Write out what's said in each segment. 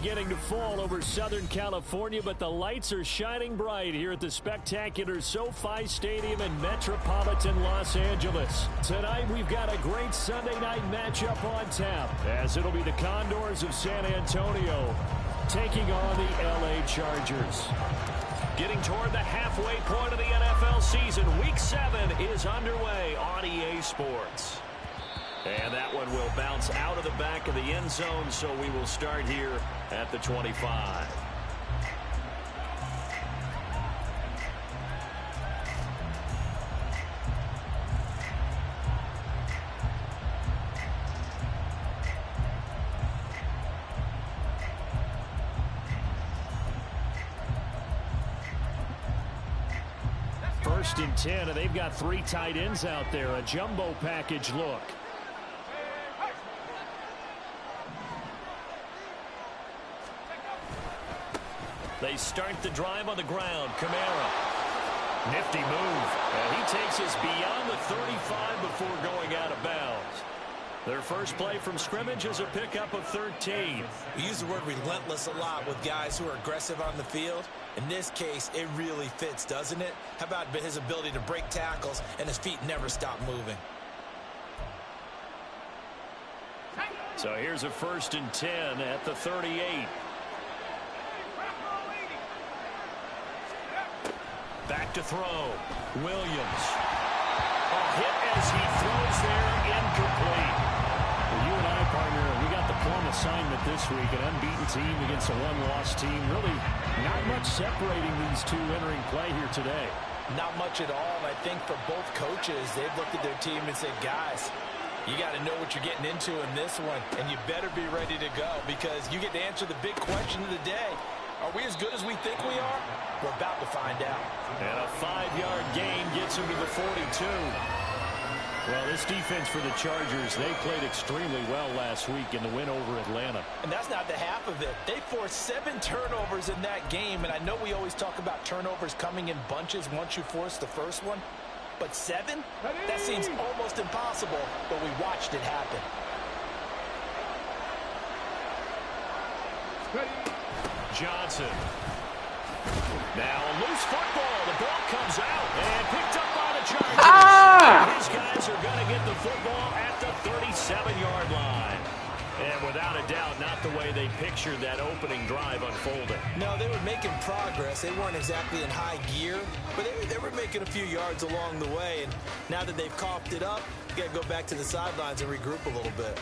beginning to fall over Southern California, but the lights are shining bright here at the spectacular SoFi Stadium in metropolitan Los Angeles. Tonight, we've got a great Sunday night matchup on tap, as it'll be the Condors of San Antonio taking on the LA Chargers. Getting toward the halfway point of the NFL season, Week 7 is underway on EA Sports. And that one will bounce out of the back of the end zone, so we will start here at the 25. First and 10, and they've got 3 tight ends out there. A jumbo package look. They start the drive on the ground. Kamara. Nifty move. And he takes us beyond the 35 before going out of bounds. Their first play from scrimmage is a pickup of 13. We use the word relentless a lot with guys who are aggressive on the field. In this case, it really fits, doesn't it? How about his ability to break tackles and his feet never stop moving? So here's a first and 10 at the 38. Back to throw. Williams. A hit as he throws there, incomplete. Well, you and I, partner, we got the plum assignment this week. An unbeaten team against a one-loss team. Really not much separating these two entering play here today. Not much at all. And I think for both coaches, they've looked at their team and said, guys, you got to know what you're getting into in this one. And you better be ready to go because you get to answer the big question of the day. Are we as good as we think we are? We're about to find out. And a 5-yard gain gets him to the 42. Well, this defense for the Chargers, they played extremely well last week in the win over Atlanta. And that's not the half of it. They forced 7 turnovers in that game. And I know we always talk about turnovers coming in bunches once you force the first one. But 7? That seems almost impossible. But we watched it happen. Johnson. Now a loose football. The ball comes out and picked up by the Chargers. These guys are going to get the football at the 37-yard line. And without a doubt, not the way they pictured that opening drive unfolding. No, they were making progress. They weren't exactly in high gear, but they were making a few yards along the way. And now that they've coughed it up, you got to go back to the sidelines and regroup a little bit.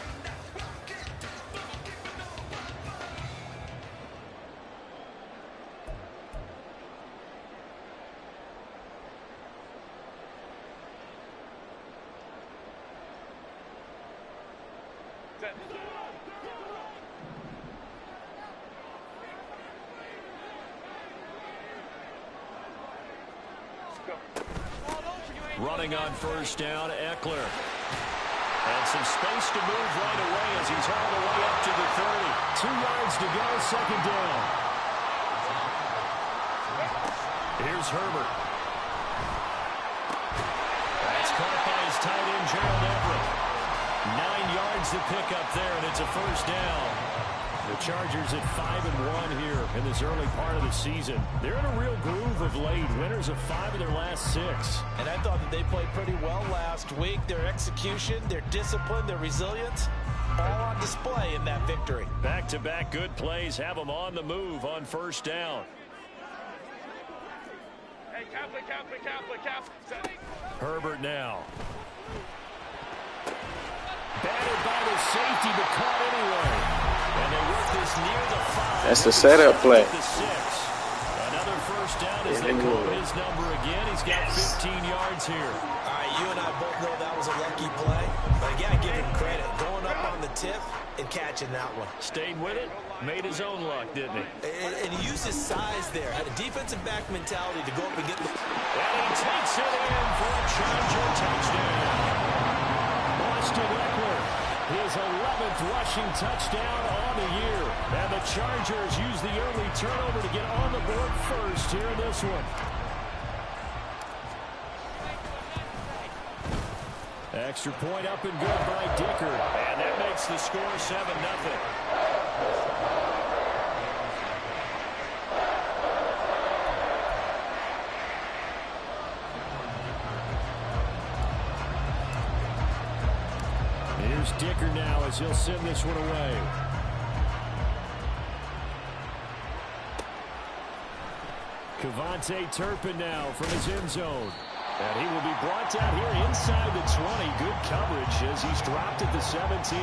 Running on first down, Eckler. And some space to move right away as he's all the way up to the 30. 2 yards to go, second down. Here's Herbert. That's caught by his tight end, Gerald Everett. 9 yards to pick up there, and it's a first down. The Chargers at 5-1 here in this early part of the season. They're in a real groove of late. Winners of 5 of their last 6. And I thought that they played pretty well last week. Their execution, their discipline, their resilience, all on display in that victory. Back-to-back good plays have them on the move on first down. Hey, Kaplan. Herbert now. Batted by the safety, but caught anyway. And they work this near the 5. That's the setup play. Another first down as they call his number again. He's got 15 yards here. All right, you and I both know that was a lucky play. But I got to give him credit. Going up on the tip and catching that one. Stayed with it. Made his own luck, didn't he? And he used his size there. Had a defensive back mentality to go up and get the... And he takes it in for a Charger touchdown. Austin Eckler, his 11th rushing touchdown on the year. And the Chargers use the early turnover to get on the board first here in this one. Extra point up and good by Dicker. And that makes the score 7-0. Here's Dicker now as he'll send this one away. KaVontae Turpin now from his end zone. And he will be brought down here inside the 20. Good coverage as he's dropped at the 17.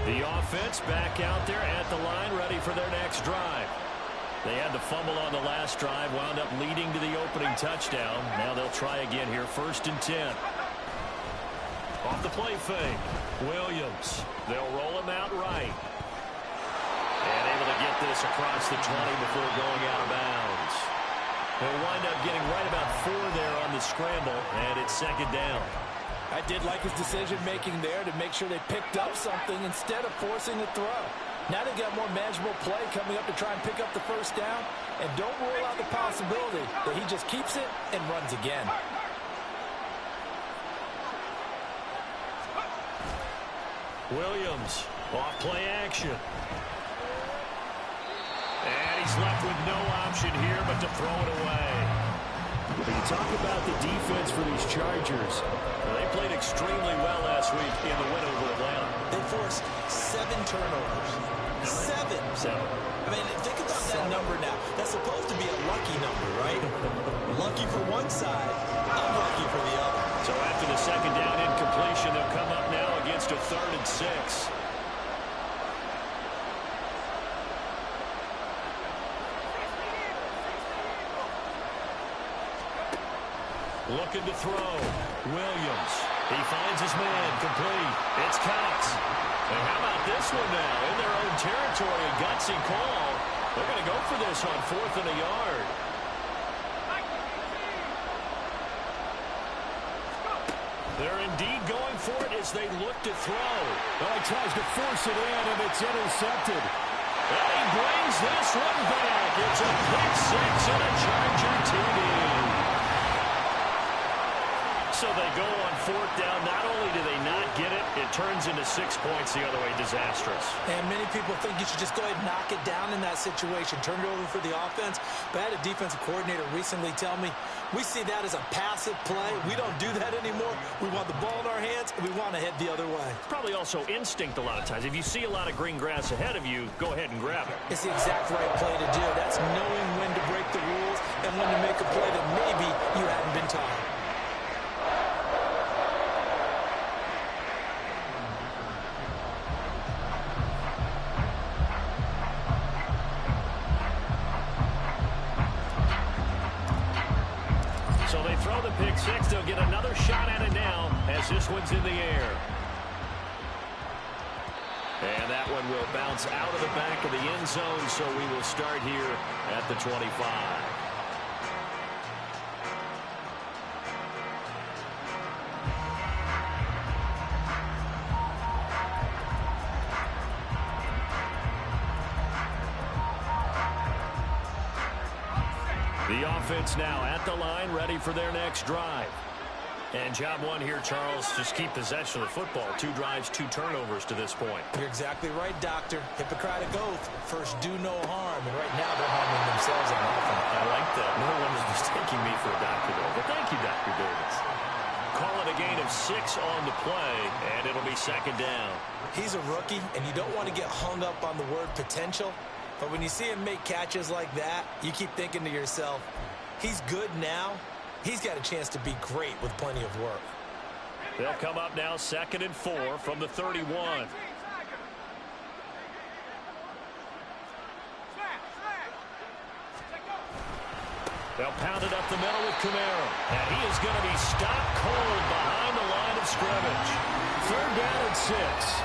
The offense back out there at the line, ready for their next drive. They had the fumble on the last drive, wound up leading to the opening touchdown. Now they'll try again here, 1st and 10. Off the play fake, Williams. They'll roll him out right. And able to get this across the 20 before going out of bounds. They'll wind up getting right about 4 there on the scramble, and it's 2nd down. I did like his decision-making there to make sure they picked up something instead of forcing the throw. Now they've got more manageable play coming up to try and pick up the 1st down, and don't rule out the possibility that he just keeps it and runs again. Williams, off play action. And he's left with no option here but to throw it away. When you talk about the defense for these Chargers, they played extremely well last week in the win over Atlanta. They forced 7 turnovers. 7. I mean, think about that number now. That's supposed to be a lucky number, right? Lucky for one side, unlucky for the other. So after the 2nd down incompletion, they'll come up now against a 3rd and 6. Looking to throw. Williams. He finds his man. Complete. It's Cox. And how about this one now? In their own territory, a gutsy call. They're going to go for this on 4th and a yard. They're indeed going for it as they look to throw. Well, he tries to force it in, and it's intercepted. And he brings this one back. It's a pick 6 and a Charger TD. So they go on 4th down. Not only do they not get it, it turns into 6 points the other way. Disastrous. And many people think you should just go ahead and knock it down in that situation. Turn it over for the offense. But I had a defensive coordinator recently tell me, we see that as a passive play. We don't do that anymore. We want the ball in our hands, and we want to head the other way. Probably also instinct a lot of times. If you see a lot of green grass ahead of you, go ahead and grab it. It's the exact right play to do. That's knowing when to break the rules and when to make a play that maybe you hadn't been taught. So they throw the pick 6. They'll get another shot at it now as this one's in the air. And that one will bounce out of the back of the end zone, so we will start here at the 25. The offense now at the line, ready for their next drive. And job one here, Charles, just keep possession of the football. 2 drives, 2 turnovers to this point. You're exactly right, Doctor. Hippocratic oath. First, do no harm. And right now, they're harming themselves on offense. I like that. No one is mistaking me for a doctor, though. But thank you, Dr. Davis. Call it a gain of 6 on the play, and it'll be 2nd down. He's a rookie, and you don't want to get hung up on the word potential. But when you see him make catches like that, you keep thinking to yourself, he's good now. He's got a chance to be great with plenty of work. They'll come up now 2nd and 4 from the 31. They'll pound it up the middle with Kamara. And he is going to be stopped cold behind the line of scrimmage. 3rd down and 6.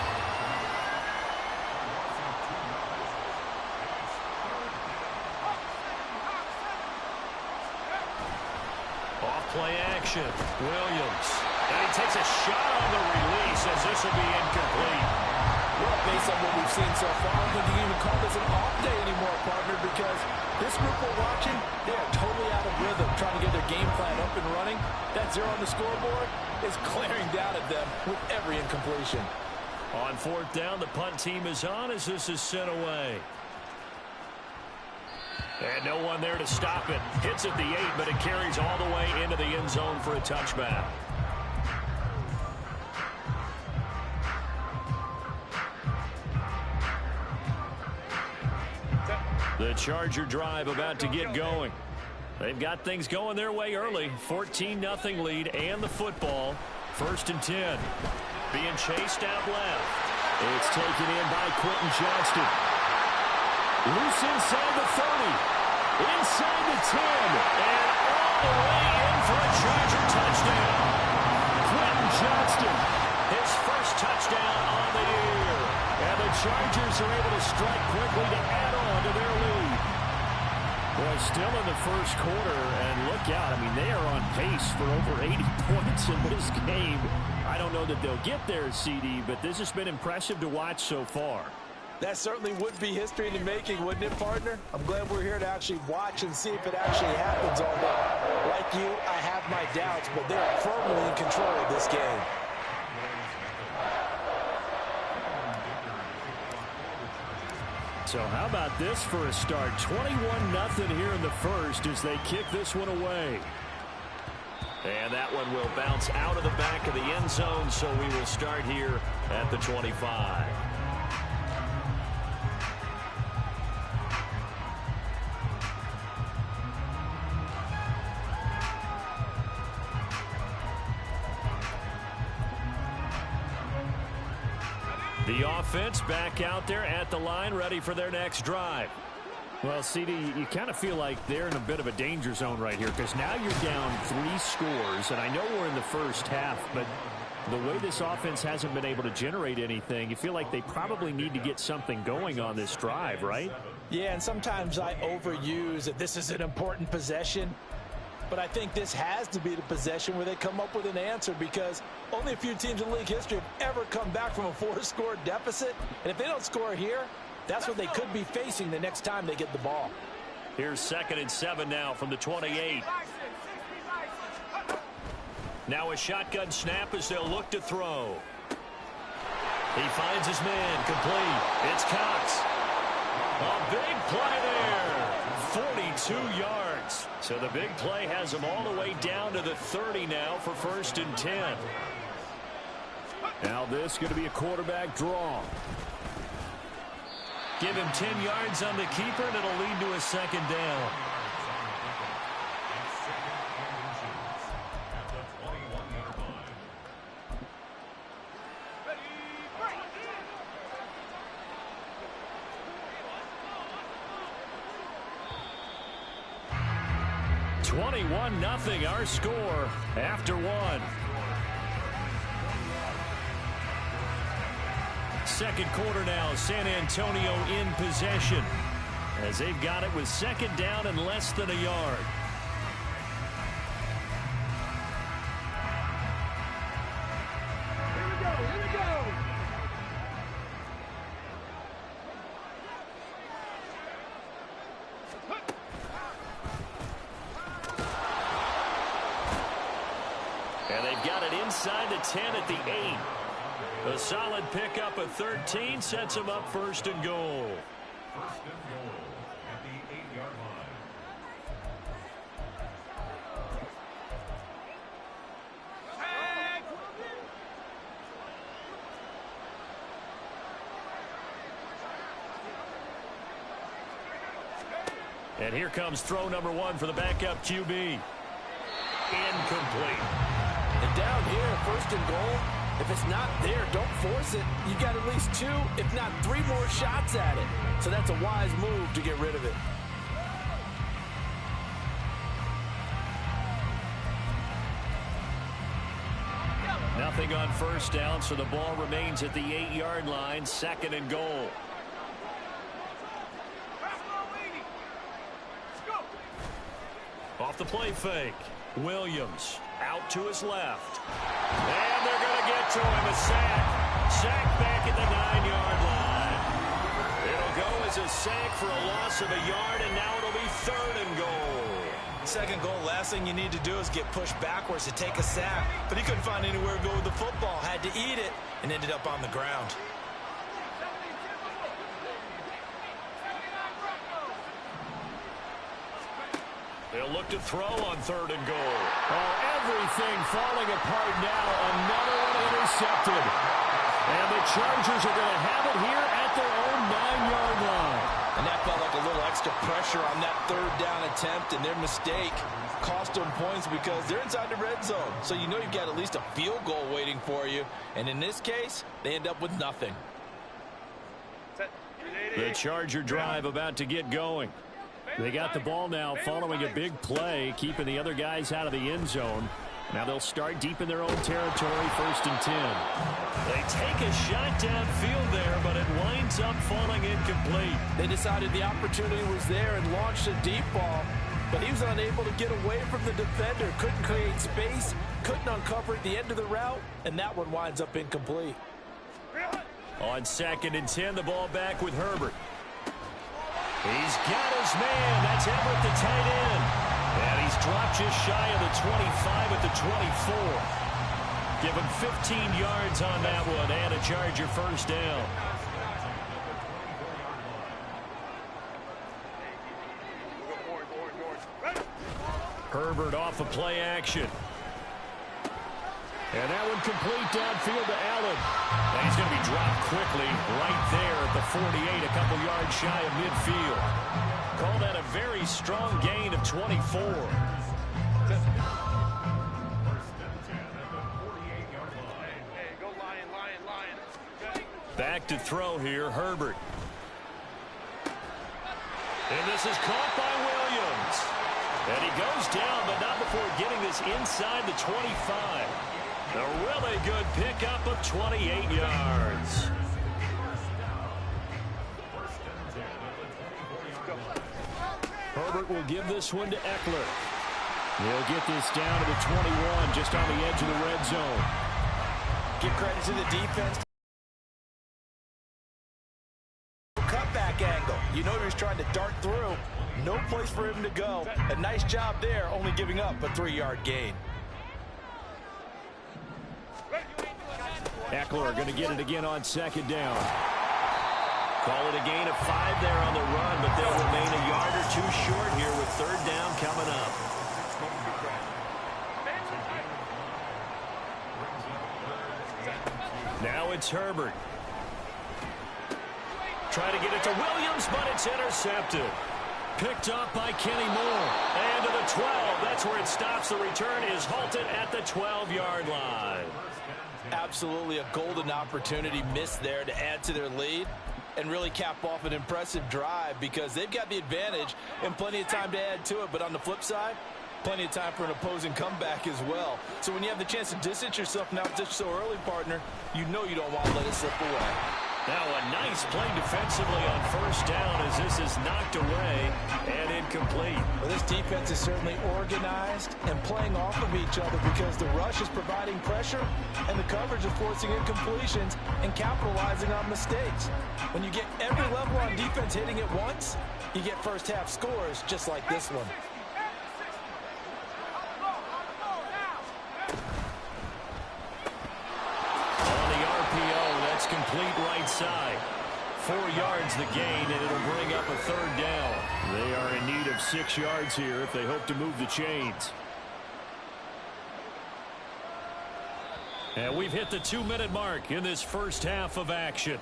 Play action. Williams. And he takes a shot on the release as this will be incomplete. Well, based on what we've seen so far, I don't think you can even call this an off day anymore, partner, because this group we're watching, they are totally out of rhythm, trying to get their game plan up and running. That 0 on the scoreboard is glaring down at them with every incompletion. On 4th down, the punt team is on as this is sent away. And no one there to stop it. Hits at the 8, but it carries all the way into the end zone for a touchback. The Charger drive about to get going. They've got things going their way early. 14-0 lead and the football. 1st and 10. Being chased out left. It's taken in by Quentin Johnston. Loose inside the 30. Inside the 10. And all the way in for a Charger touchdown. Quentin Johnston, his first touchdown on the year. And the Chargers are able to strike quickly to add on to their lead. Well, still in the first quarter, and look out. I mean, they are on pace for over 80 points in this game. I don't know that they'll get there, CD, but this has been impressive to watch so far. That certainly would be history in the making, wouldn't it, partner? I'm glad we're here to actually watch and see if it actually happens all day. Like you, I have my doubts, but they're firmly in control of this game. So how about this for a start? 21-0 here in the first as they kick this one away. And that one will bounce out of the back of the end zone, so we will start here at the 25. The offense back out there at the line, ready for their next drive. Well, CD, you kind of feel like they're in a bit of a danger zone right here because now you're down 3 scores, and I know we're in the first half, but the way this offense hasn't been able to generate anything, you feel like they probably need to get something going on this drive, right? Yeah, and sometimes I overuse that this is an important possession. But I think this has to be the possession where they come up with an answer because only a few teams in league history have ever come back from a 4-score deficit. And if they don't score here, that's what they could be facing the next time they get the ball. Here's 2nd and 7 now from the 28. Now a shotgun snap as they'll look to throw. He finds his man complete. It's Cox. A big play there. 42 yards. So the big play has them all the way down to the 30 now for 1st and 10. Now this is going to be a quarterback draw. Give him 10 yards on the keeper, and it'll lead to a 2nd down. Nothing our score after 1. 2nd quarter now, San Antonio in possession as they've got it with 2nd down and less than a yard. Here we go. And they've got it inside the 10 at the 8. A solid pickup of 13 sets them up 1st and goal. 1st and goal at the 8-yard line. And here comes throw number 1 for the backup QB. Incomplete. And down here, 1st and goal, if it's not there, don't force it. You've got at least 2, if not 3 more shots at it. So that's a wise move to get rid of it. Nothing on 1st down, so the ball remains at the 8-yard line, 2nd and goal. Off the play fake. Williams out to his left. And they're going to get to him. A sack. Sack back at the 9-yard line. It'll go as a sack for a loss of a yard, and now it'll be 3rd and goal. 2nd goal, last thing you need to do is get pushed backwards to take a sack. But he couldn't find anywhere to go with the football. Had to eat it and ended up on the ground. They'll look to throw on 3rd and goal. Oh, everything falling apart now. Another one intercepted. And the Chargers are going to have it here at their own 9-yard line. And that felt like a little extra pressure on that 3rd down attempt, and their mistake cost them points because they're inside the red zone. So you know you've got at least a field goal waiting for you. And in this case, they end up with nothing. The Charger drive about to get going. They got the ball now following a big play, keeping the other guys out of the end zone. Now they'll start deep in their own territory, 1st and 10. They take a shot downfield there, but it winds up falling incomplete. They decided the opportunity was there and launched a deep ball, but he was unable to get away from the defender. Couldn't create space, couldn't uncover at the end of the route, and that one winds up incomplete. On 2nd and 10, the ball back with Herbert. He's got his man. That's Everett, the tight end. And he's dropped just shy of the 25 at the 24. Give him 15 yards on that one and a Charger 1st down. Herbert off of play action. And that one complete downfield to Allen. And he's going to be dropped quickly right there at the 48, a couple yards shy of midfield. Call that a very strong gain of 24. Back to throw here, Herbert. And this is caught by Williams. And he goes down, but not before getting this inside the 25. A really good pickup of 28 yards. Herbert will give this one to Eckler. He'll get this down to the 21, just on the edge of the red zone. Give credit to the defense. Cutback angle. You know he was trying to dart through. No place for him to go. A nice job there, only giving up a 3-yard gain. Eckler going to get it again on 2nd down. Call it a gain of 5 there on the run, but they'll remain a yard or 2 short here with 3rd down coming up. Now it's Herbert. Try to get it to Williams, but it's intercepted. Picked up by Kenny Moore. And to the 12. That's where it stops. The return is halted at the 12-yard line. Absolutely a golden opportunity missed there to add to their lead and really cap off an impressive drive because they've got the advantage and plenty of time to add to it. But on the flip side, plenty of time for an opposing comeback as well. So when you have the chance to distance yourself now just so early, partner, you know you don't want to let it slip away. Now a nice play defensively on 1st down as this is knocked away and incomplete. Well, this defense is certainly organized and playing off of each other because the rush is providing pressure and the coverage is forcing incompletions and capitalizing on mistakes. When you get every level on defense hitting it once, you get first half scores just like this one. Complete right side. 4 yards the gain, and it'll bring up a 3rd down. They are in need of 6 yards here if they hope to move the chains. And we've hit the 2-minute mark in this first half of action.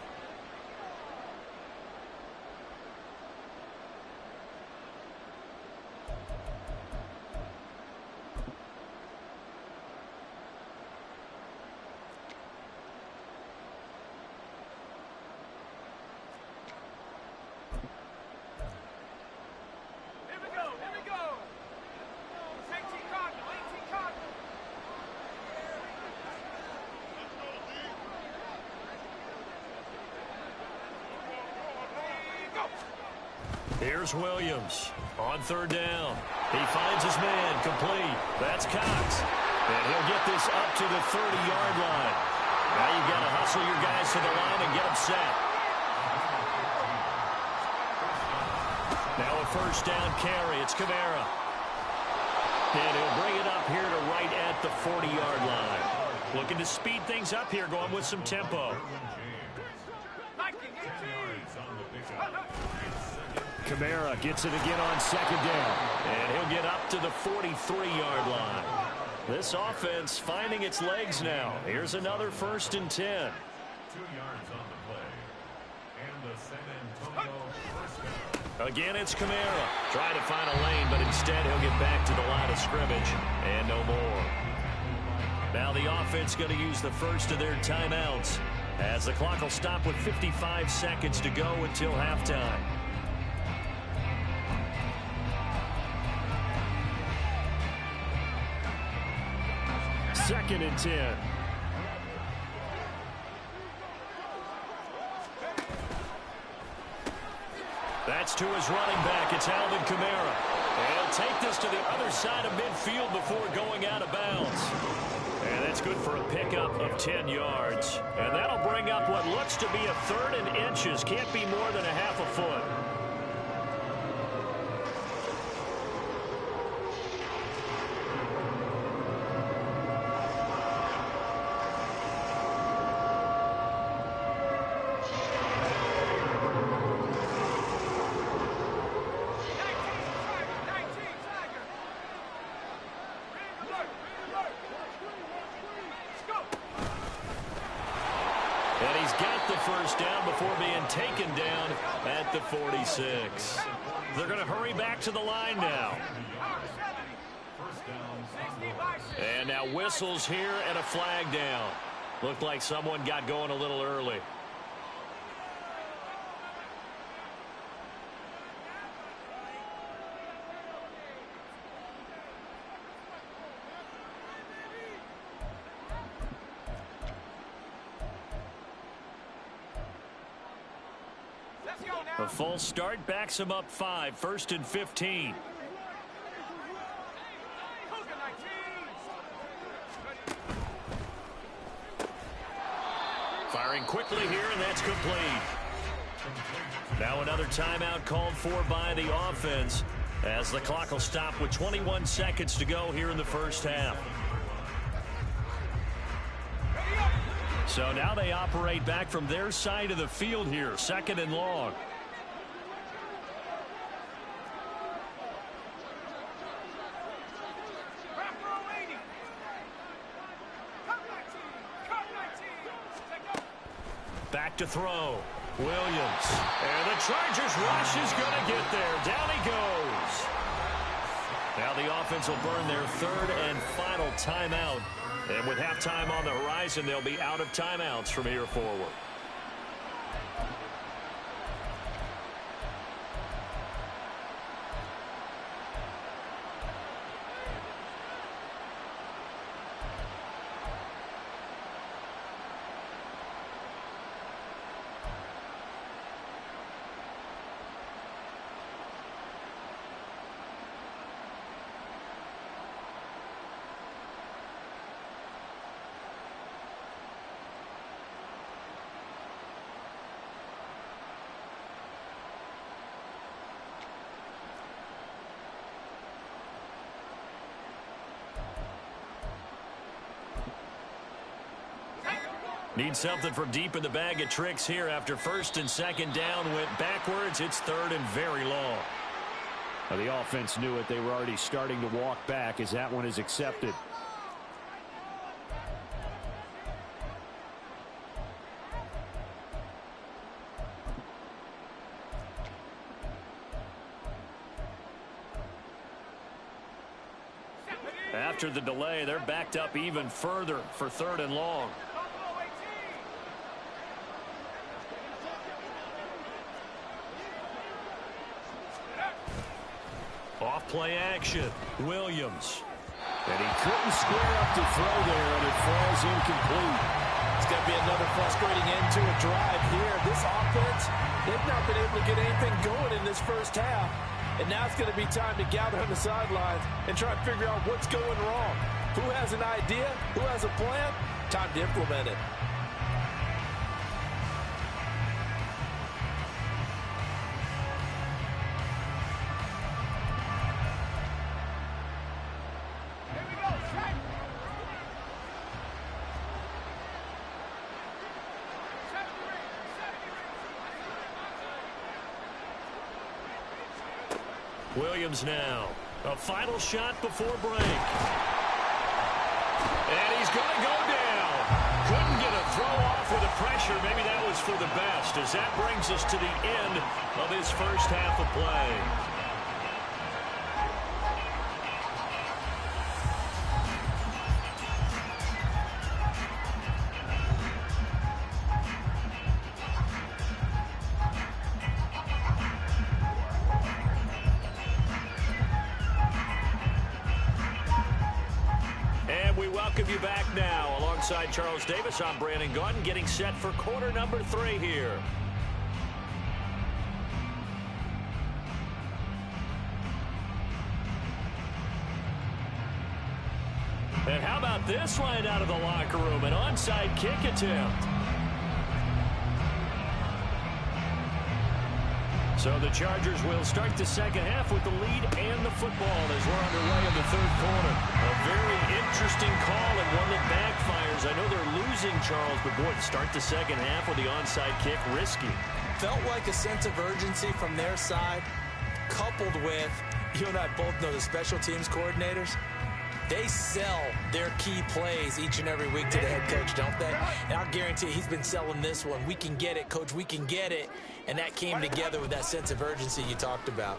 Here's Williams on 3rd down. He finds his man complete. That's Cox. And he'll get this up to the 30-yard line. Now you've got to hustle your guys to the line and get them set. Now a 1st down carry. It's Kamara. And he'll bring it up here to right at the 40-yard line. Looking to speed things up here, going with some tempo. Kamara gets it again on second down. And he'll get up to the 43-yard line. This offense finding its legs now. Here's another 1st and 10. 2 yards on the play. And the San Antonio first down. Again, it's Kamara. Trying to find a lane, but instead he'll get back to the line of scrimmage. And no more. Now the offense going to use the first of their timeouts, as the clock will stop with 55 seconds to go until halftime. Second and 10. That's to his running back. It's Alvin Kamara. And he'll take this to the other side of midfield before going out of bounds. And that's good for a pickup of 10 yards. And that'll bring up what looks to be a 3rd and inches. Can't be more than a half a foot. And he's got the first down before being taken down at the 46. They're going to hurry back to the line now. And now whistles here and a flag down. Looked like someone got going a little early. A full start backs him up 5, 1st and 15. Firing quickly here, and that's complete. Now another timeout called for by the offense, as the clock will stop with 21 seconds to go here in the first half. So now they operate back from their side of the field here, 2nd and long. Back to throw. Williams. And the Chargers rush is going to get there. Down he goes. Now the offense will burn their 3rd and final timeout. And with halftime on the horizon, they'll be out of timeouts from here forward. Need something from deep in the bag of tricks here after 1st and 2nd down went backwards. It's 3rd and very long. Well, the offense knew it. They were already starting to walk back as that one is accepted. After the delay, they're backed up even further for 3rd and long. Off play action. Williams. And he couldn't square up to throw there, and it falls incomplete. It's going to be another frustrating end to a drive here. This offense, they've not been able to get anything going in this first half. And now it's going to be time to gather on the sidelines and try and figure out what's going wrong. Who has an idea? Who has a plan? Time to implement it. Williams now. A final shot before break. And he's going to go down. Couldn't get a throw off with the pressure. Maybe that was for the best, as that brings us to the end of his first half of play. Welcome you back now. Alongside Charles Davis, I'm Brandon Gaudin, getting set for quarter number 3 here. And how about this line out of the locker room? An onside kick attempt. So the Chargers will start the second half with the lead and the football as we're underway in the third quarter. A very interesting call and one that backfires. I know they're losing, Charles, but boy, to start the second half with the onside kick, risky. Felt like a sense of urgency from their side, coupled with, you and I both know the special teams coordinators. They sell their key plays each and every week to the head coach, don't they? And I'll guarantee he's been selling this one. We can get it, coach, we can get it. And that came together with that sense of urgency you talked about.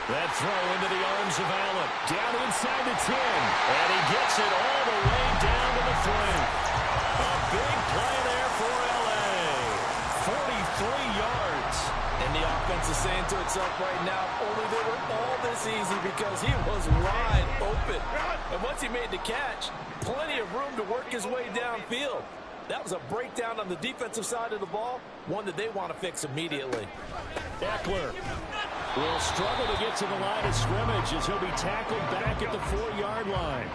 That throw into the arms of Allen. Down inside the 10. And he gets it all the way down to the 3. A big play there for L.A. 43 yards. And the offense is saying to itself right now, only they were all this easy because he was wide open. And once he made the catch, plenty of room to work his way downfield. That was a breakdown on the defensive side of the ball, one that they want to fix immediately. Eckler will struggle to get to the line of scrimmage as he'll be tackled back at the 4-yard line.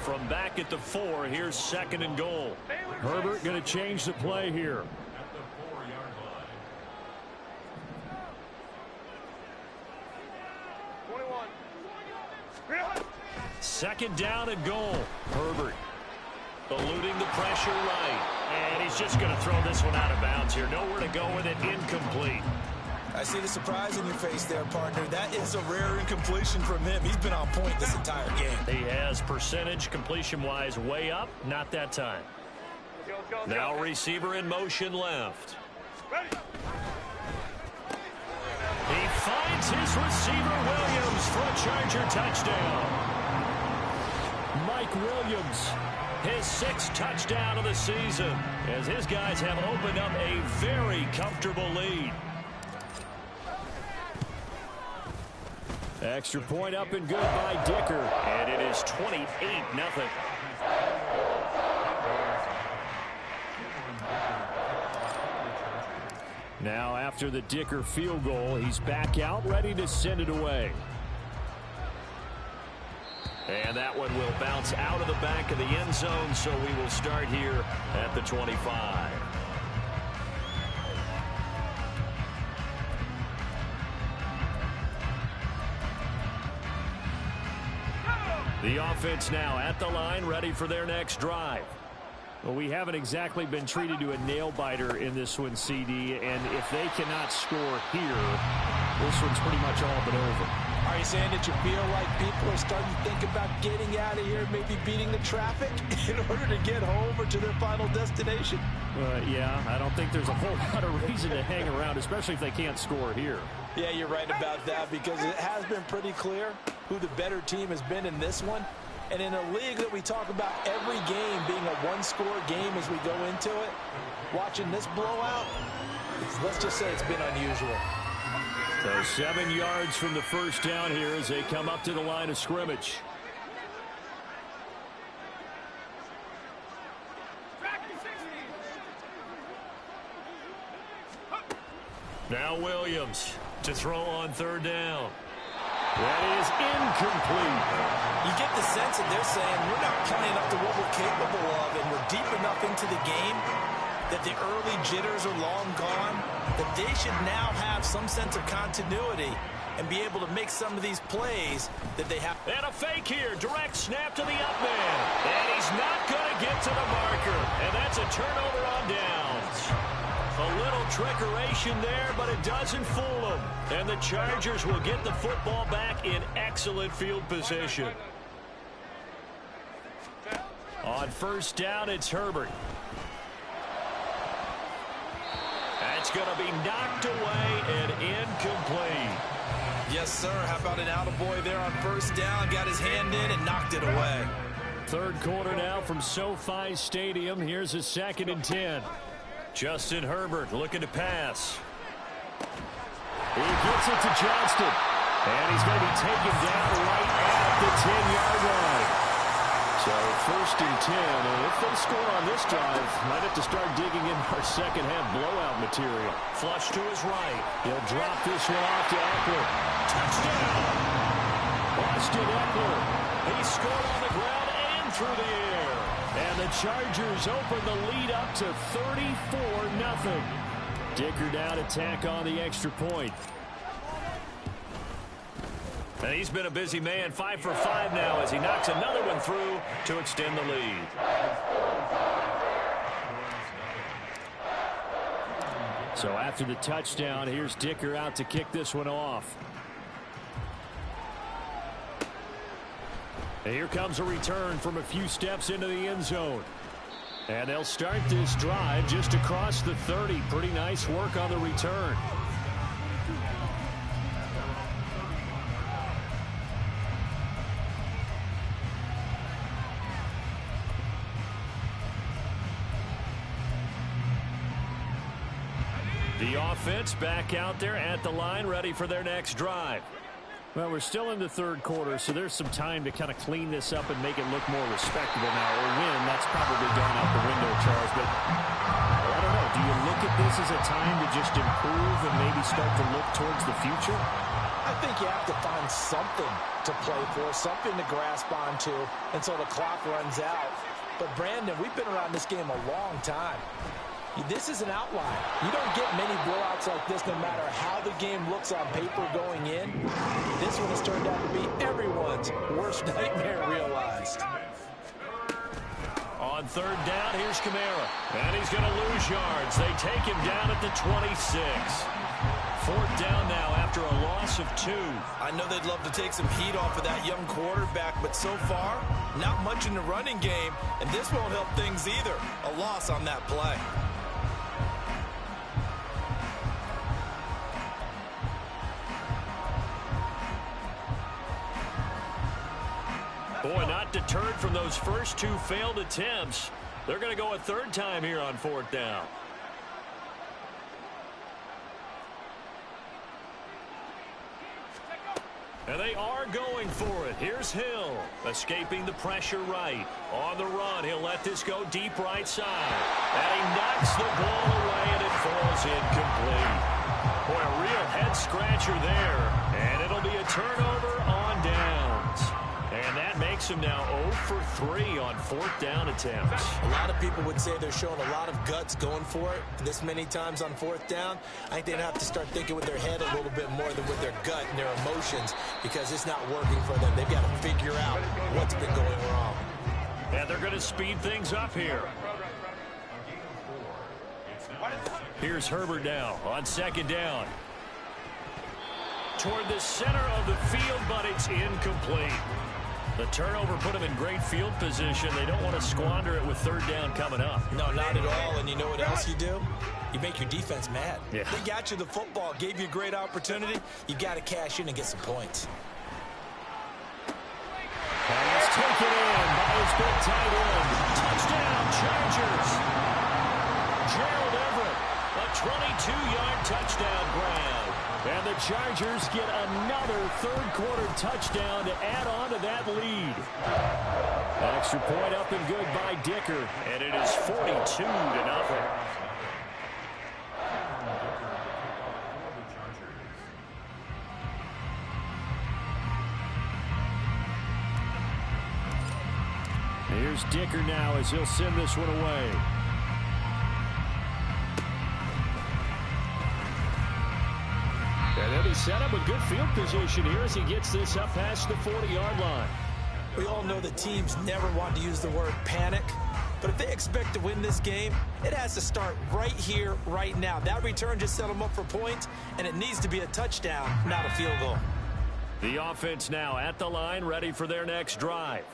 From back at the 4, here's 2nd and goal. Herbert going to change the play here. At the 4-yard line. 21. 2nd down and goal. Herbert eluding the pressure right. And he's just going to throw this one out of bounds here. Nowhere to go with it. Incomplete. I see the surprise in your face there, partner. That is a rare incompletion from him. He's been on point this entire game. He has percentage completion-wise way up. Not that time. Now receiver in motion left. He finds his receiver Williams for a Charger touchdown. Mike Williams, his 6th touchdown of the season, as his guys have opened up a very comfortable lead. Extra point up and good by Dicker. And it is 28-0. Now after the Dicker field goal, he's back out ready to send it away. And that one will bounce out of the back of the end zone, so we will start here at the 25. The offense now at the line, ready for their next drive. Well, we haven't exactly been treated to a nail-biter in this one, CD, and if they cannot score here, this one's pretty much all but over. Are you saying that you feel like people are starting to think about getting out of here, maybe beating the traffic in order to get home or to their final destination? Yeah, I don't think there's a whole lot of reason to hang around, especially if they can't score here. Yeah, you're right about that because it has been pretty clear who the better team has been in this one. And in a league that we talk about every game being a one-score game as we go into it, watching this blowout, let's just say it's been unusual. So 7 yards from the first down here as they come up to the line of scrimmage. Now Williams to throw on 3rd down. That is incomplete. You get the sense that they're saying we're not playing up to what we're capable of, and we're deep enough into the game that the early jitters are long gone, that they should now have some sense of continuity and be able to make some of these plays that they have. And a fake here. Direct snap to the up man. And he's not going to get to the marker. And that's a turnover on downs. A little trickeration there, but it doesn't fool them. And the Chargers will get the football back in excellent field position. On first down, it's Herbert. That's going to be knocked away and incomplete. Yes, sir. How about an attaboy there on first down? Got his hand in and knocked it away. Third quarter now from SoFi Stadium. Here's a 2nd and 10. Justin Herbert looking to pass. He gets it to Johnston. And he's going to be taken down right at the 10-yard line. So 1st and 10. And if they score on this drive, might have to start digging in our second-half blowout material. Flush to his right. He'll drop this one off to Eckler. Touchdown! Austin Eckler. He scored on the ground and through the air. And the Chargers open the lead up to 34-0. Dicker down to tack on the extra point. And he's been a busy man, 5 for 5 now as he knocks another one through to extend the lead. So after the touchdown, here's Dicker out to kick this one off. And here comes a return from a few steps into the end zone. And they'll start this drive just across the 30. Pretty nice work on the return. The offense back out there at the line, ready for their next drive. Well, we're still in the third quarter, so there's some time to kind of clean this up and make it look more respectable now. Or win, that's probably gone out the window, Charles. But I don't know. Do you look at this as a time to just improve and maybe start to look towards the future? I think you have to find something to play for, something to grasp onto until the clock runs out. But, Brandon, we've been around this game a long time. This is an outlier. You don't get many blowouts like this no matter how the game looks on paper going in. This one has turned out to be everyone's worst nightmare realized. On third down, here's Kamara. And he's going to lose yards. They take him down at the 26. Fourth down now after a loss of 2. I know they'd love to take some heat off of that young quarterback, but so far, not much in the running game, and this won't help things either. A loss on that play. Boy, not deterred from those first 2 failed attempts. They're going to go a third time here on fourth down. And they are going for it. Here's Hill, escaping the pressure right. On the run, he'll let this go deep right side. And he knocks the ball away, and it falls incomplete. Boy, a real head-scratcher there. And it'll be a turnover on downs. And that makes him now 0 for 3 on fourth down attempts. A lot of people would say they're showing a lot of guts going for it this many times on fourth down. I think they'd have to start thinking with their head a little bit more than with their gut and their emotions because it's not working for them. They've got to figure out what's been going wrong. And they're going to speed things up here. Here's Herbert now on second down. Toward the center of the field, but it's incomplete. The turnover put them in great field position. They don't want to squander it with third down coming up. No, not at all. And you know what else you do? You make your defense mad. Yeah. They got you the football, gave you a great opportunity. You got to cash in and get some points. Pass taken in by his big tight end. Touchdown, Chargers. Gerald Everett, a 22-yard touchdown grab. And the Chargers get another third-quarter touchdown to add on to that lead. Extra point up and good by Dicker. And it is 42-0. Here's Dicker now as he'll send this one away. And then he set up a good field position here as he gets this up past the 40-yard line. We all know that teams never want to use the word panic, But if they expect to win this game, it has to start right here, right now. That return just set them up for points, and it needs to be a touchdown, not a field goal. The offense now at the line, ready for their next drive.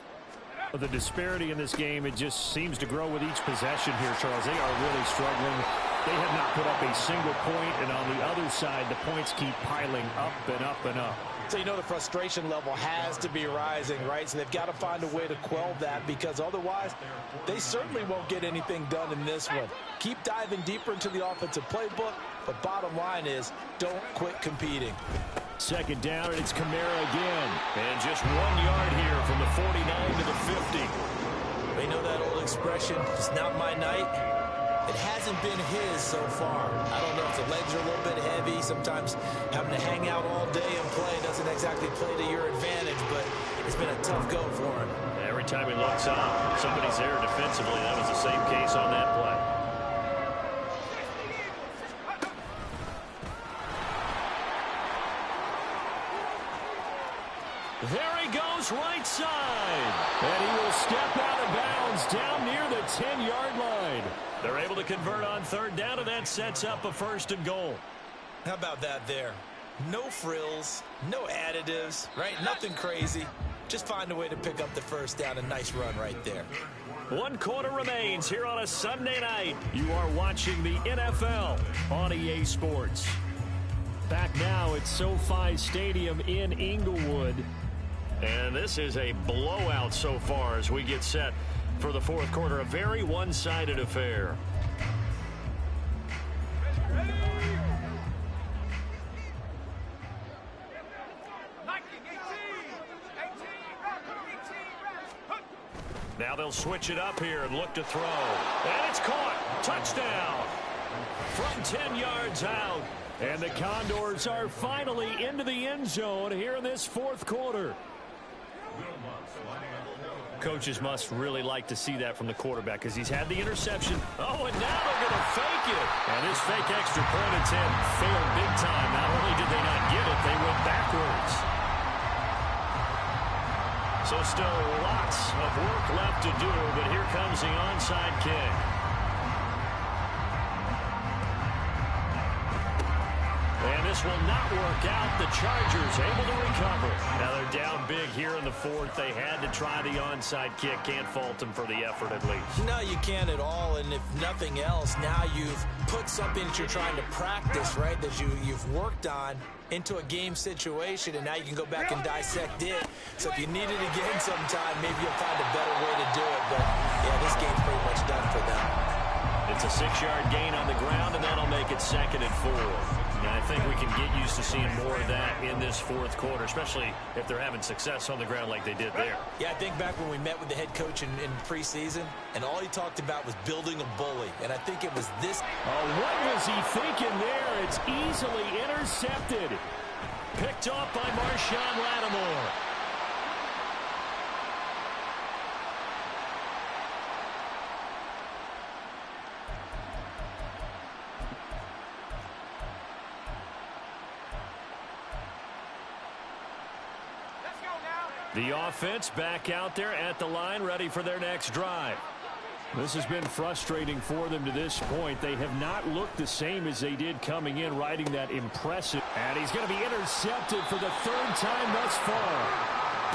The disparity in this game, it just seems to grow with each possession here, Charles. They are really struggling. They have not put up a single point, and on the other side, the points keep piling up and up and up. So you know the frustration level has to be rising, right? So they've got to find a way to quell that, because otherwise they certainly won't get anything done in this one. Keep diving deeper into the offensive playbook, but bottom line is don't quit competing. Second down, and it's Kamara again. And just 1 yard here from the 49 to the 50. They know that old expression, it's not my night. It hasn't been his so far. I don't know if the legs are a little bit heavy. Sometimes having to hang out all day and play doesn't exactly play to your advantage, but it's been a tough go for him. Every time he looks up, somebody's there defensively. That was the same case on that play. There he goes, right side. And he will step out of bounds down near the 10-yard line. They're able to convert on third down, and that sets up a 1st and goal. How about that there? No frills, no additives, right? Nothing crazy. Just find a way to pick up the first down. A nice run right there. 1 quarter remains here on a Sunday night. You are watching the NFL on EA Sports. Back now at SoFi Stadium in Inglewood. And this is a blowout so far as we get set for the 4th quarter. A very one-sided affair. Now they'll switch it up here and look to throw. And it's caught. Touchdown. From 10 yards out. And the Condors are finally into the end zone here in this 4th quarter. Coaches must really like to see that from the quarterback because he's had the interception. Oh, and now they're going to fake it. And this fake extra point attempt failed big time. Not only did they not get it, they went backwards. So still lots of work left to do, but here comes the onside kick. And this will not work out. The Chargers able to recover. Now they're down big here in the 4th. They had to try the onside kick. Can't fault them for the effort at least. No, you can't at all. And if nothing else, now you've put something that you're trying to practice, right, that you've worked on into a game situation, and now you can go back and dissect it. So if you need it again sometime, maybe you'll find a better way to do it. But, yeah, this game's pretty much done for them. It's a 6-yard gain on the ground, and that'll make it 2nd and 4. And I think we can get used to seeing more of that in this 4th quarter, especially if they're having success on the ground like they did there. Yeah, I think back when we met with the head coach in preseason, and all he talked about was building a bully. And I think it was this. Oh, what was he thinking there? It's easily intercepted. Picked off by Marshawn Lattimore. The offense back out there at the line, ready for their next drive. This has been frustrating for them to this point. They have not looked the same as they did coming in, riding that impressive. And he's going to be intercepted for the 3rd time thus far.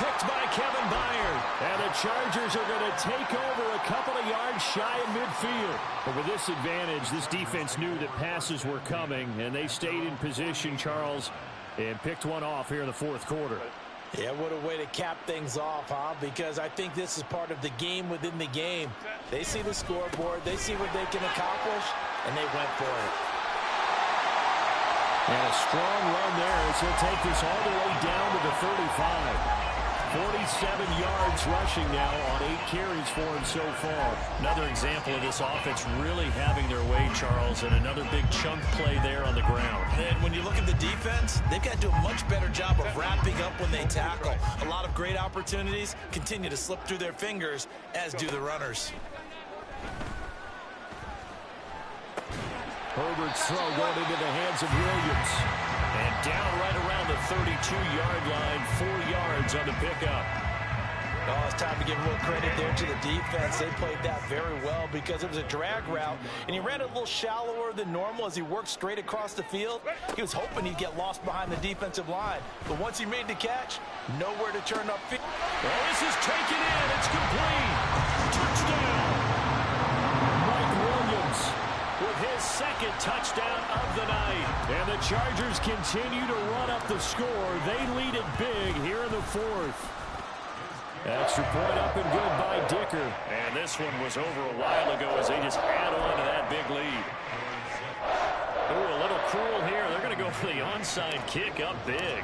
Picked by Kevin Byard. And the Chargers are going to take over a couple of yards shy of midfield. But with this advantage, this defense knew that passes were coming, and they stayed in position, Charles, and picked one off here in the 4th quarter. Yeah, what a way to cap things off, huh? Because I think this is part of the game within the game. They see the scoreboard, they see what they can accomplish, and they went for it. And a strong run there as he'll take this all the way down to the 35. 47 yards rushing now on 8 carries for him so far. Another example of this offense really having their way, Charles, and another big chunk play there on the ground. And when you look at the defense, they've got to do a much better job of wrapping up when they tackle. A lot of great opportunities continue to slip through their fingers, as do the runners. Herbert's throw going into the hands of Williams. And down right around the 32-yard line, 4 yards on the pickup. Oh, it's time to give a little credit there to the defense. They played that very well because it was a drag route, and he ran a little shallower than normal as he worked straight across the field. He was hoping he'd get lost behind the defensive line, but once he made the catch, nowhere to turn upfield. Well, this is taken in. It's complete. Touchdown. Mike Williams with his second touchdown of the night. And the Chargers continue to run up the score. They lead it big here in the fourth. Extra point up and good by Dicker. And this one was over a while ago as they just add on to that big lead. Ooh, a little cruel here. They're going to go for the onside kick up big.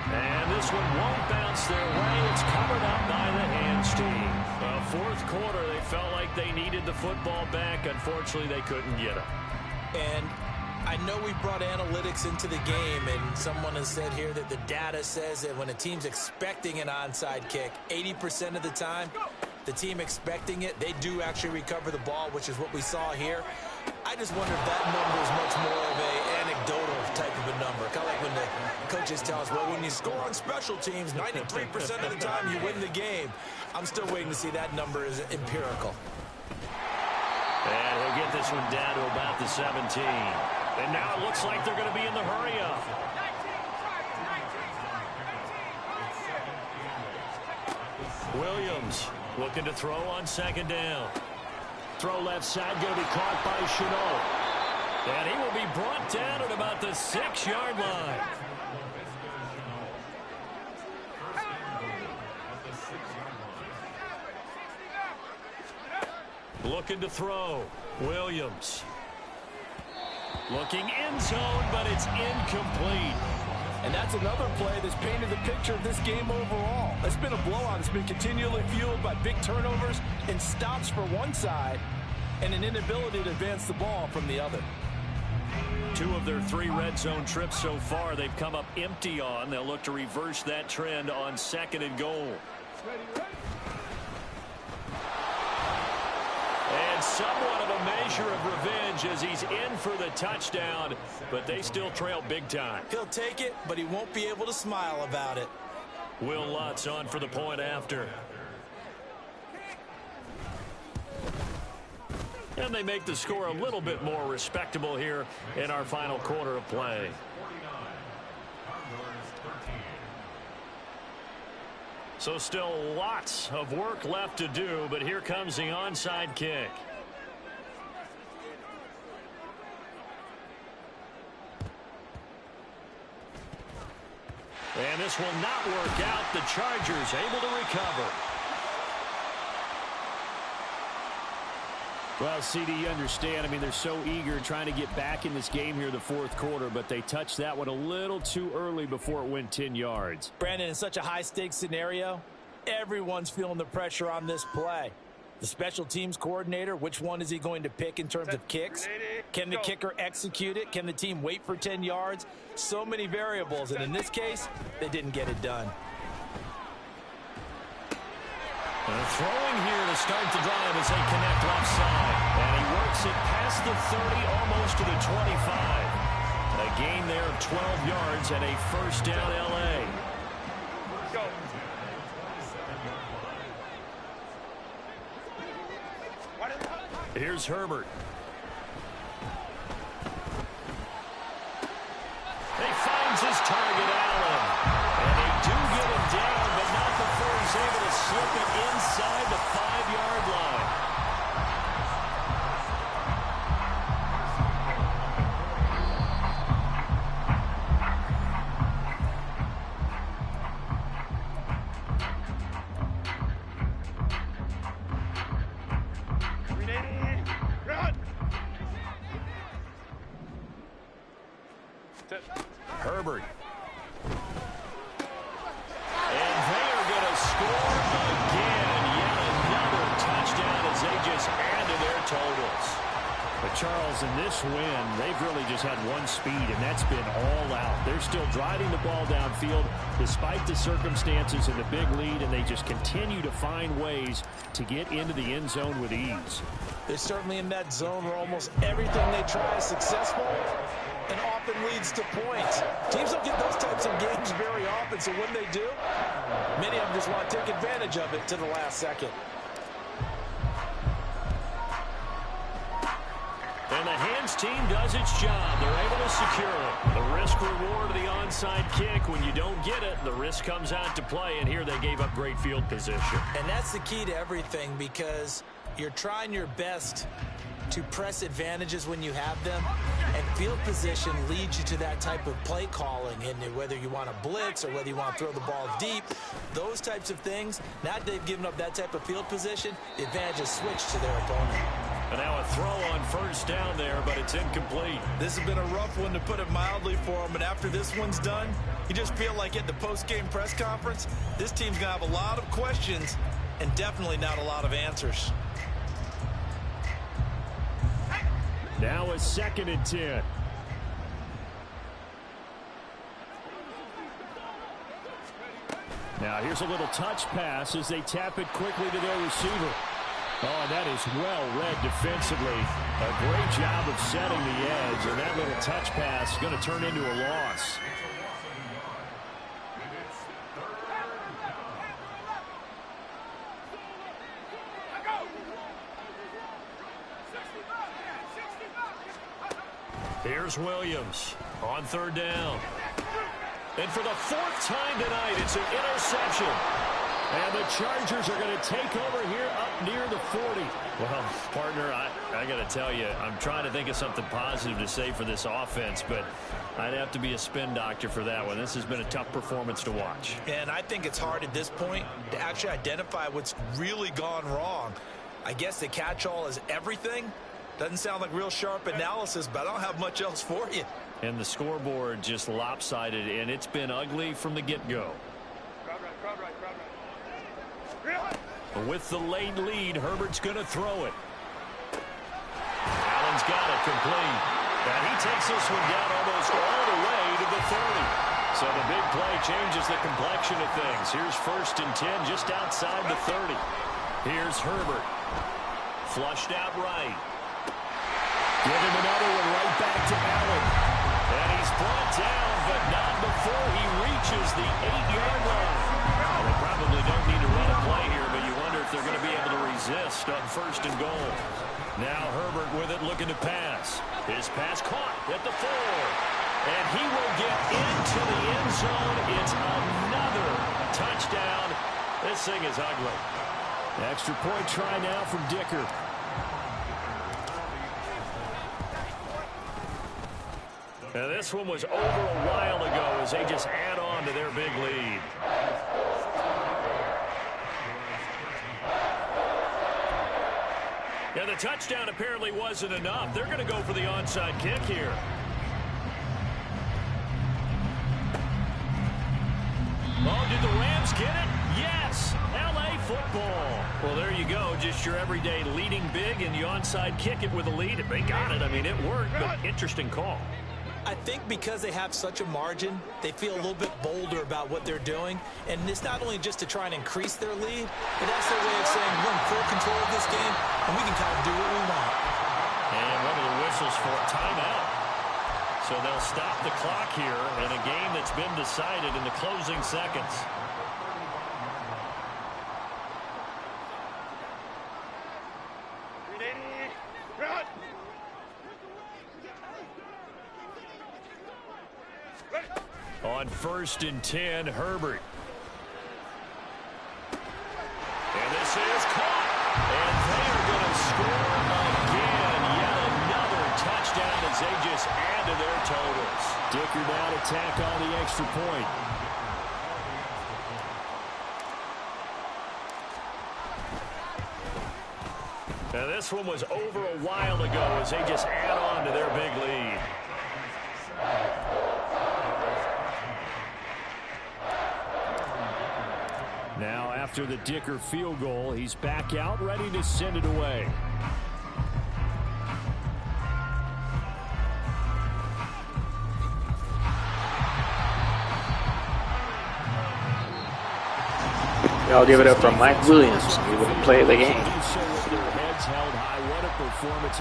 And this one won't bounce their way. It's covered up by the hands team. Fourth quarter, they felt like they needed the football back. Unfortunately, they couldn't get it. And I know we brought analytics into the game, and someone has said here that the data says that when a team's expecting an onside kick, 80% of the time, the team expecting it, they do actually recover the ball, which is what we saw here. I just wonder if that number is much more of an anecdotal type of a number. Kind of like when the coaches tell us, well, when you score on special teams, 93% of the time you win the game. I'm still waiting to see that number is empirical. And he'll get this one down to about the 17. And now it looks like they're going to be in the hurry-up. Williams looking to throw on second down. Throw left side, going to be caught by Shenault. And he will be brought down at about the 6-yard line. Looking to throw. Williams. Looking end zone, but it's incomplete. And that's another play that's painted the picture of this game overall. It's been a blowout. It's been continually fueled by big turnovers and stops for one side and an inability to advance the ball from the other. 2 of their 3 red zone trips so far they've come up empty on. They'll look to reverse that trend on second and goal. And somewhat of a measure of revenge as he's in for the touchdown, but they still trail big time. He'll take it, but he won't be able to smile about it. Will Lutz on for the point after. And they make the score a little bit more respectable here in our final quarter of play. So still lots of work left to do, but here comes the onside kick. And this will not work out. The Chargers able to recover. Well, CD, you understand. I mean, they're so eager trying to get back in this game here in the fourth quarter, but they touched that one a little too early before it went 10 yards. Brandon, in such a high-stakes scenario, everyone's feeling the pressure on this play. The special teams coordinator, which one is he going to pick in terms of kicks? Can the kicker execute it? Can the team wait for 10 yards? So many variables, and in this case, they didn't get it done. Throwing here to start the drive as they connect left side. And he works it past the 30, almost to the 25. A gain there of 12 yards and a first down L.A. Go. Here's Herbert. He finds his target, Allen. And they do get him down, but not before he's able to slip it inside the 5-yard line. Herbert. And they are going to score again. Yet another touchdown as they just add to their totals. But Charles, in this win, they've really just had one speed, and that's been all out. They're still driving the ball downfield despite the circumstances and the big lead, and they just continue to find ways to get into the end zone with ease. They're certainly in that zone where almost everything they try is successful and often leads to points. Teams don't get those types of games very often. happen. So when they do, many of them just want to take advantage of it to the last second. And the hands team does its job. They're able to secure it. The risk-reward of the onside kick. When you don't get it, the risk comes out to play, and here they gave up great field position. And that's the key to everything, because you're trying your best to press advantages when you have them, and field position leads you to that type of play calling. And whether you want to blitz or whether you want to throw the ball deep, those types of things, now that they've given up that type of field position, the advantage is switched to their opponent. And now a throw on first down there, but it's incomplete. This has been a rough one, to put it mildly, for them. And after this one's done, you just feel like at the post-game press conference, this team's going to have a lot of questions and definitely not a lot of answers. Now a 2nd and 10. Now here's a little touch pass as they tap it quickly to their receiver. Oh, that is well read defensively. A great job of setting the edge, and that little touch pass is going to turn into a loss. Here's Williams on 3rd down. And for the 4th time tonight, it's an interception. And the Chargers are going to take over here up near the 40. Well, partner, I got to tell you, I'm trying to think of something positive to say for this offense, but I'd have to be a spin doctor for that one. This has been a tough performance to watch. And I think it's hard at this point to actually identify what's really gone wrong. I guess the catch-all is everything. Doesn't sound like real sharp analysis, but I don't have much else for you. And the scoreboard just lopsided, and it's been ugly from the get-go. With the late lead, Herbert's going to throw it. Allen's got it complete. And he takes this one down almost all the way to the 30. So the big play changes the complexion of things. Here's 1st and 10 just outside the 30. Here's Herbert. Flushed out right. Give him another one right back to Allen. And he's brought down, but not before he reaches the 8-yard line. Well, they probably don't need to run a play here, but you wonder if they're going to be able to resist on 1st and goal. Now Herbert with it, looking to pass. His pass caught at the 4. And he will get into the end zone. It's another touchdown. This thing is ugly. Extra point try now from Dicker. Now this one was over a while ago as they just add on to their big lead. Yeah, the touchdown apparently wasn't enough. They're going to go for the onside kick here. Oh, did the Rams get it? Yes! L.A. football. Well, there you go. Just your everyday leading big, and you onside kick it with a lead. They got it. I mean, it worked, but interesting call. I think because they have such a margin, they feel a little bit bolder about what they're doing. And it's not only just to try and increase their lead, but that's their way of saying we're in full control of this game, and we can kind of do what we want. And one of the whistles for a timeout. So they'll stop the clock here in a game that's been decided in the closing seconds. On 1st and 10, Herbert. And this is caught. And they are going to score again. Yet another touchdown as they just add to their totals. Dicker now to tack on the extra point. Now this one was over a while ago as they just add on to their big lead. Now after the Dicker field goal, he's back out ready to send it away. I'll give it up from Mike Williams. He would play the game. Heads held high. What a performance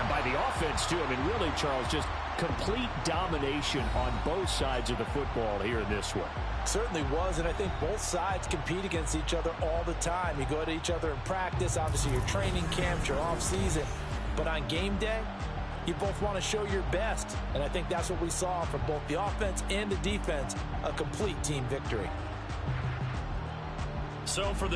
by the offense, too. I mean, really, Charles, just Complete domination on both sides of the football here in this one. Certainly was, and I think both sides compete against each other all the time. You go to each other in practice, obviously your training camps, your off-season. But on game day, you both want to show your best. And I think that's what we saw from both the offense and the defense, a complete team victory. So for the